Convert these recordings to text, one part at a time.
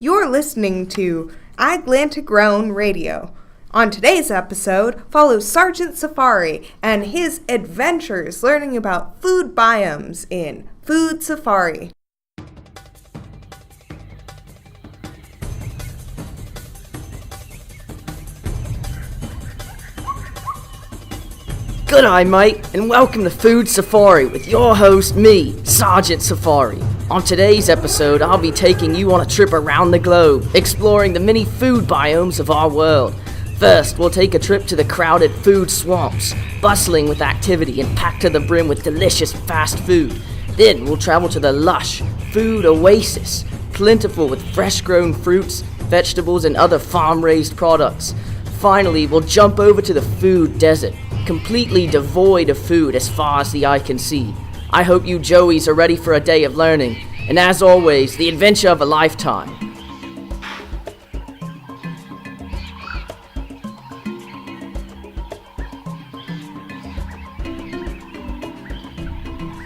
You're listening to Atlantic Grown Radio. On today's episode, follow Sergeant Safari and his adventures learning about food biomes in Food Safari. G'day mate, and welcome to Food Safari with your host, me, Sergeant Safari. On today's episode, I'll be taking you on a trip around the globe, exploring the many food biomes of our world. First, we'll take a trip to the crowded food swamps, bustling with activity and packed to the brim with delicious fast food. Then we'll travel to the lush food oasis, plentiful with fresh-grown fruits, vegetables, and other farm-raised products. Finally, we'll jump over to the food desert, completely devoid of food as far as the eye can see. I hope you Joeys are ready for a day of learning, and as always, the adventure of a lifetime.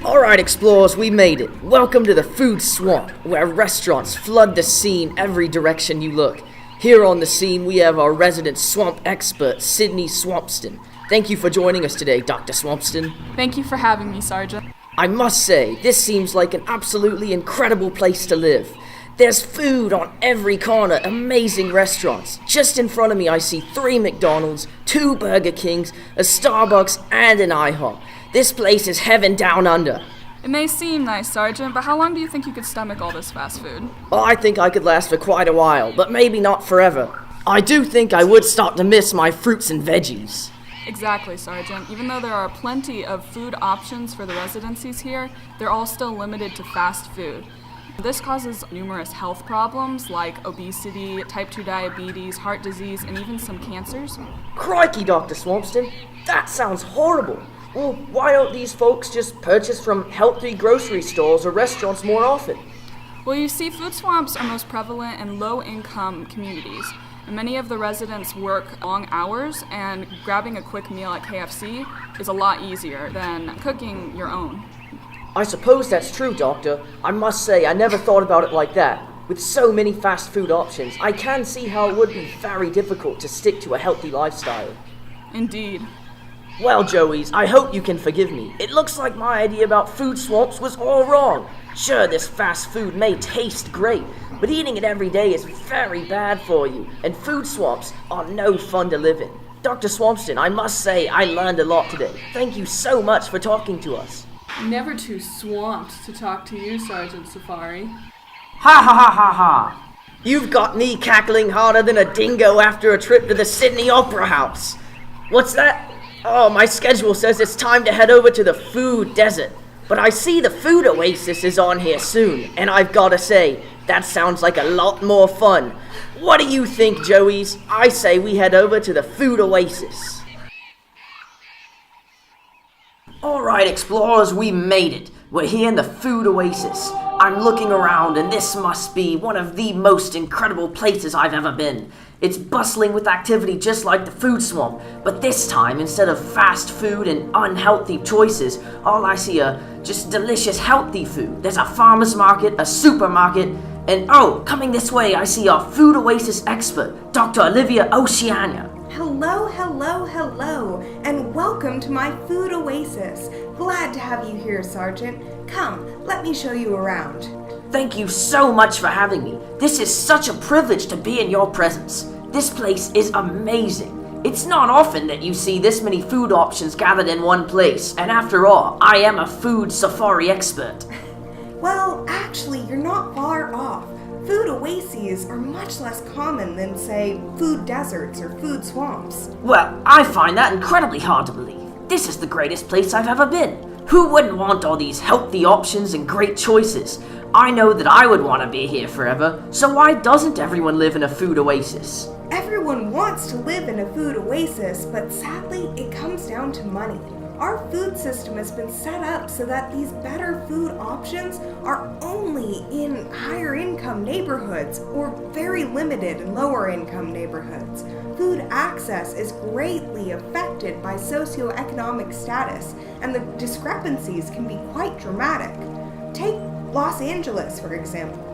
Alright explorers, we made it. Welcome to the food swamp, where restaurants flood the scene every direction you look. Here on the scene, we have our resident swamp expert, Sydney Swampston. Thank you for joining us today, Dr. Swampston. Thank you for having me, Sergeant. I must say, this seems like an absolutely incredible place to live. There's food on every corner, amazing restaurants. Just in front of me, I see 3 McDonald's, 2 Burger Kings, a Starbucks, and an IHOP. This place is heaven down under. It may seem nice, Sergeant, but how long do you think you could stomach all this fast food? Well, I think I could last for quite a while, but maybe not forever. I do think I would start to miss my fruits and veggies. Exactly, Sergeant. Even though there are plenty of food options for the residencies here, they're all still limited to fast food. This causes numerous health problems like obesity, type 2 diabetes, heart disease, and even some cancers. Crikey, Dr. Swampston, that sounds horrible. Well, why don't these folks just purchase from healthy grocery stores or restaurants more often? Well, you see, food swamps are most prevalent in low-income communities. And many of the residents work long hours, and grabbing a quick meal at KFC is a lot easier than cooking your own. I suppose that's true, Doctor. I must say, I never thought about it like that. With so many fast food options, I can see how it would be very difficult to stick to a healthy lifestyle. Indeed. Well, Joeys, I hope you can forgive me. It looks like my idea about food swamps was all wrong. Sure, this fast food may taste great, but eating it every day is very bad for you, and food swamps are no fun to live in. Dr. Swampston, I must say I learned a lot today. Thank you so much for talking to us. Never too swamped to talk to you, Sergeant Safari. Ha ha ha ha ha! You've got me cackling harder than a dingo after a trip to the Sydney Opera House. What's that? Oh, my schedule says it's time to head over to the food desert. But I see the food oasis is on here soon, and I've gotta say, that sounds like a lot more fun. What do you think, Joeys? I say we head over to the food oasis. Alright, explorers, we made it. We're here in the food oasis. I'm looking around, and this must be one of the most incredible places I've ever been. It's bustling with activity just like the food swamp, but this time, instead of fast food and unhealthy choices, all I see are just delicious healthy food. There's a farmer's market, a supermarket, and coming this way, I see our food oasis expert, Dr. Olivia Oceania. Hello, and welcome to my food oasis. Glad to have you here, Sergeant. Come, let me show you around. Thank you so much for having me. This is such a privilege to be in your presence. This place is amazing. It's not often that you see this many food options gathered in one place, and after all, I am a food safari expert. Well, actually, you're not far off. Food oases are much less common than, say, food deserts or food swamps. Well, I find that incredibly hard to believe. This is the greatest place I've ever been. Who wouldn't want all these healthy options and great choices? I know that I would want to be here forever, so why doesn't everyone live in a food oasis? Everyone wants to live in a food oasis, but sadly, it comes down to money. Our food system has been set up so that these better food options are only in higher income neighborhoods or very limited in lower income neighborhoods. Food access is greatly affected by socioeconomic status, and the discrepancies can be quite dramatic. Take Los Angeles, for example.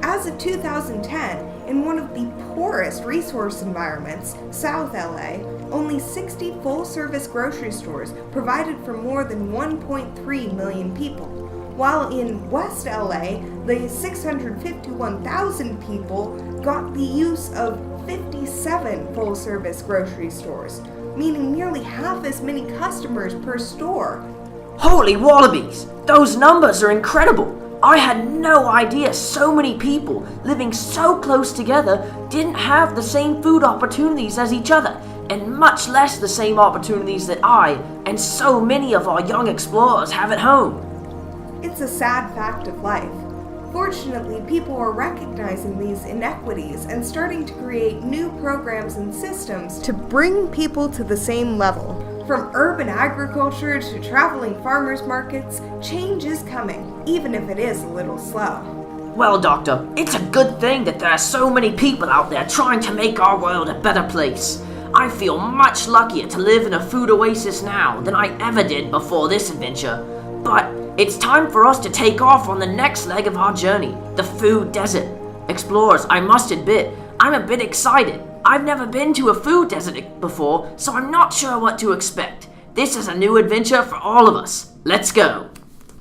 As of 2010, in one of the poorest resource environments, South LA, only 60 full-service grocery stores provided for more than 1.3 million people, while in West LA, the 651,000 people got the use of 57 full-service grocery stores, meaning nearly half as many customers per store. Holy wallabies! Those numbers are incredible! I had no idea so many people living so close together didn't have the same food opportunities as each other, and much less the same opportunities that I and so many of our young explorers have at home. It's a sad fact of life. Fortunately, people are recognizing these inequities and starting to create new programs and systems to bring people to the same level. From urban agriculture to traveling farmers markets, change is coming, even if it is a little slow. Well, Doctor, it's a good thing that there are so many people out there trying to make our world a better place. I feel much luckier to live in a food oasis now than I ever did before this adventure. But it's time for us to take off on the next leg of our journey, the food desert. Explorers, I must admit, I'm a bit excited. I've never been to a food desert before, so I'm not sure what to expect. This is a new adventure for all of us. Let's go.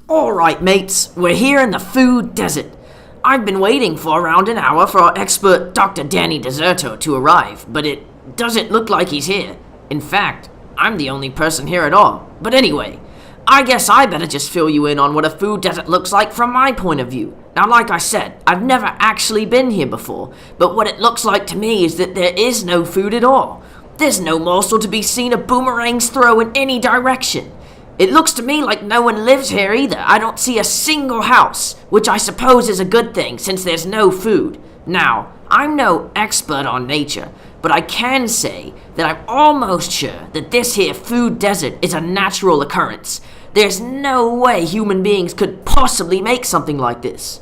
Alright, mates, we're here in the food desert. I've been waiting for around an hour for our expert Dr. Danny Deserto to arrive, but it doesn't look like he's here. In fact, I'm the only person here at all. But anyway, I guess I better just fill you in on what a food desert looks like from my point of view. Now, like I said, I've never actually been here before, but what it looks like to me is that there is no food at all. There's no morsel to be seen a boomerang's throw in any direction. It looks to me like no one lives here either. I don't see a single house, which I suppose is a good thing since there's no food. Now, I'm no expert on nature, but I can say that I'm almost sure that this here food desert is a natural occurrence. There's no way human beings could possibly make something like this.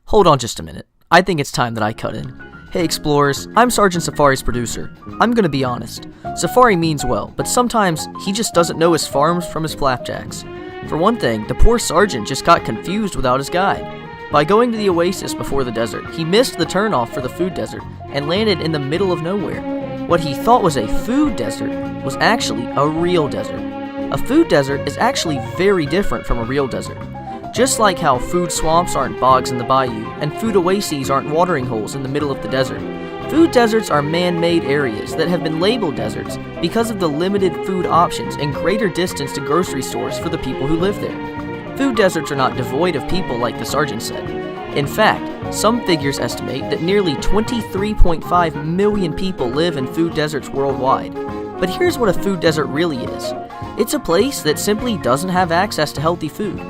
Hold on just a minute. I think it's time that I cut in. Hey explorers, I'm Sergeant Safari's producer. I'm gonna be honest. Safari means well, but sometimes he just doesn't know his farms from his flapjacks. For one thing, the poor sergeant just got confused without his guide. By going to the oasis before the desert, he missed the turnoff for the food desert and landed in the middle of nowhere. What he thought was a food desert was actually a real desert. A food desert is actually very different from a real desert. Just like how food swamps aren't bogs in the bayou, and food oases aren't watering holes in the middle of the desert, food deserts are man-made areas that have been labeled deserts because of the limited food options and greater distance to grocery stores for the people who live there. Food deserts are not devoid of people like the sergeant said. In fact, some figures estimate that nearly 23.5 million people live in food deserts worldwide. But here's what a food desert really is. It's a place that simply doesn't have access to healthy food.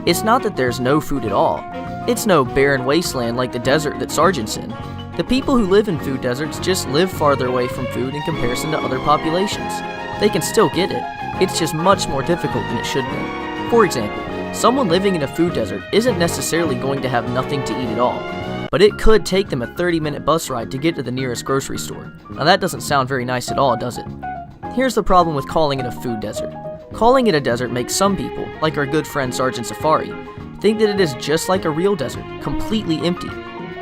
It's not that there's no food at all. It's no barren wasteland like the desert that Sergeant's in. The people who live in food deserts just live farther away from food in comparison to other populations. They can still get it. It's just much more difficult than it should be. For example, someone living in a food desert isn't necessarily going to have nothing to eat at all, but it could take them a 30-minute bus ride to get to the nearest grocery store. Now that doesn't sound very nice at all, does it? Here's the problem with calling it a food desert. Calling it a desert makes some people, like our good friend Sergeant Safari, think that it is just like a real desert, completely empty.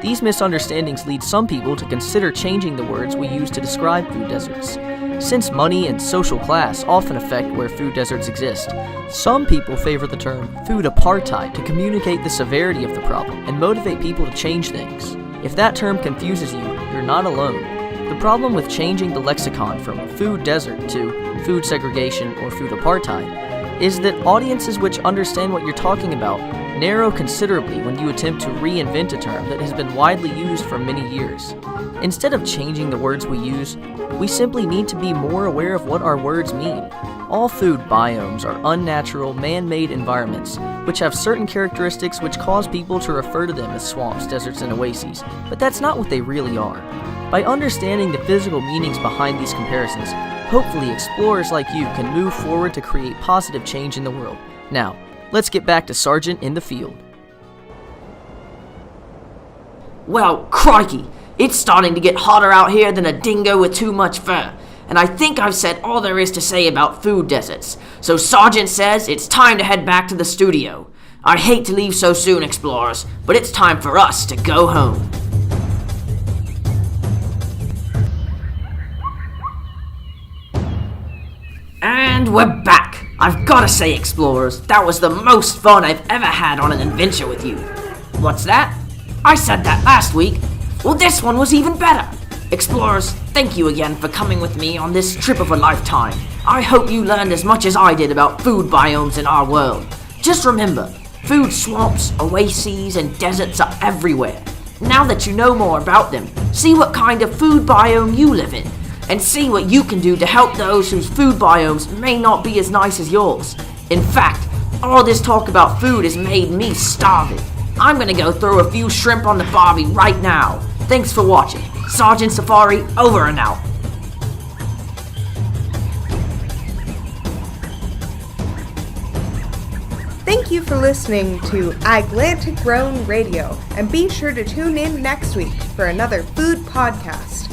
These misunderstandings lead some people to consider changing the words we use to describe food deserts. Since money and social class often affect where food deserts exist, some people favor the term food apartheid to communicate the severity of the problem and motivate people to change things. If that term confuses you, you're not alone. The problem with changing the lexicon from food desert to food segregation or food apartheid is that audiences which understand what you're talking about narrow considerably when you attempt to reinvent a term that has been widely used for many years. Instead of changing the words we use, we simply need to be more aware of what our words mean. All food biomes are unnatural, man-made environments, which have certain characteristics which cause people to refer to them as swamps, deserts, and oases, but that's not what they really are. By understanding the physical meanings behind these comparisons, hopefully explorers like you can move forward to create positive change in the world. Now, let's get back to Sergeant in the field. Well, crikey! It's starting to get hotter out here than a dingo with too much fur. And I think I've said all there is to say about food deserts. So Sergeant says it's time to head back to the studio. I hate to leave so soon, explorers, but it's time for us to go home. And we're back. I've gotta say, explorers, that was the most fun I've ever had on an adventure with you. What's that? I said that last week. Well, this one was even better. Explorers, thank you again for coming with me on this trip of a lifetime. I hope you learned as much as I did about food biomes in our world. Just remember, food swamps, oases, and deserts are everywhere. Now that you know more about them, see what kind of food biome you live in, and see what you can do to help those whose food biomes may not be as nice as yours. In fact, all this talk about food has made me starving. I'm gonna go throw a few shrimp on the barbie right now. Thanks for watching. Sergeant Safari, over and out. Thank you for listening to Atlantic Grown Radio, and be sure to tune in next week for another food podcast.